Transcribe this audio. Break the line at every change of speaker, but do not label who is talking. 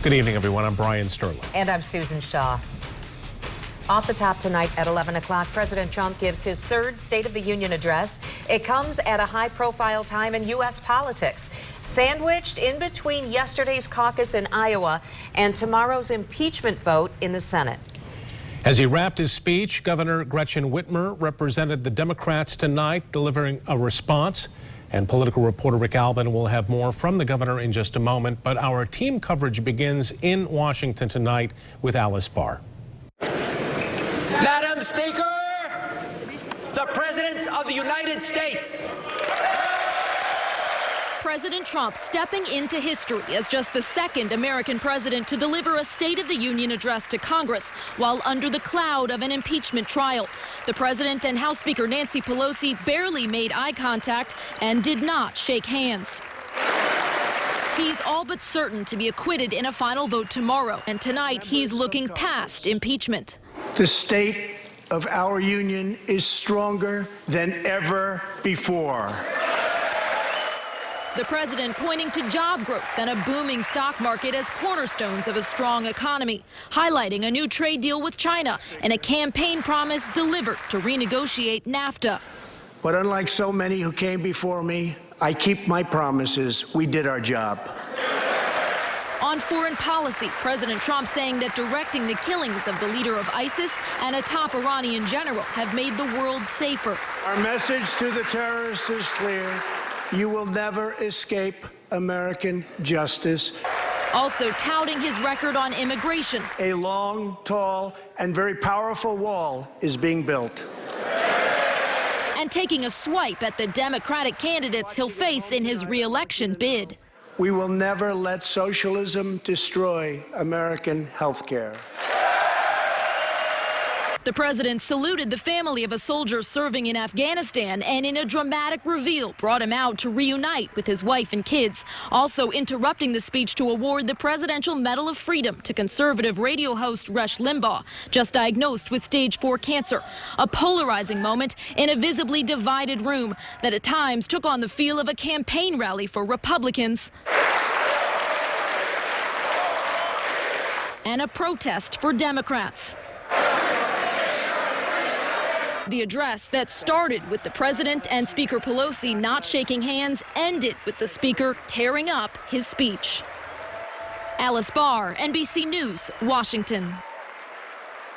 Good evening, everyone. I'm Brian Sterling.
And I'm Susan Shaw. Off the top tonight at 11 o'clock, President Trump gives his third State of the Union address. It comes at a high-profile time in U.S. politics, sandwiched in between yesterday's caucus in Iowa and tomorrow's impeachment vote in the Senate.
As he wrapped his speech, Governor Gretchen Whitmer represented the Democrats tonight, delivering a response. And political reporter Rick Alvin will have more from the governor in just a moment. But our team coverage begins in Washington tonight with Alice Barr.
Madam Speaker, the President of the United States.
President Trump stepping into history as just the second American president to deliver a State of the Union address to Congress while under the cloud of an impeachment trial. The president and House Speaker Nancy Pelosi barely made eye contact and did not shake hands. He's all but certain to be acquitted in a final vote tomorrow, and tonight he's looking past impeachment.
The state of our union is stronger than ever before.
The president pointing to job growth and a booming stock market as cornerstones of a strong economy, highlighting a new trade deal with China and a campaign promise delivered to renegotiate NAFTA.
But unlike so many who came before me, I keep my promises. We did our job.
On foreign policy, President Trump saying that directing the killings of the leader of ISIS and a top Iranian general have made the world safer.
Our message to the terrorists is clear. You will never escape American justice.
Also touting his record on immigration.
A long, tall, and very powerful wall is being built.
And taking a swipe at the Democratic candidates he'll face in his re-election bid.
We will never let socialism destroy American health care.
The president saluted the family of a soldier serving in Afghanistan and in a dramatic reveal brought him out to reunite with his wife and kids, also interrupting the speech to award the Presidential Medal of Freedom to conservative radio host Rush Limbaugh, just diagnosed with stage 4 cancer. A polarizing moment in a visibly divided room that at times took on the feel of a campaign rally for Republicans and a protest for Democrats. The address that started with the president and Speaker Pelosi not shaking hands ended with the speaker tearing up his speech. Alice Barr, NBC News, Washington.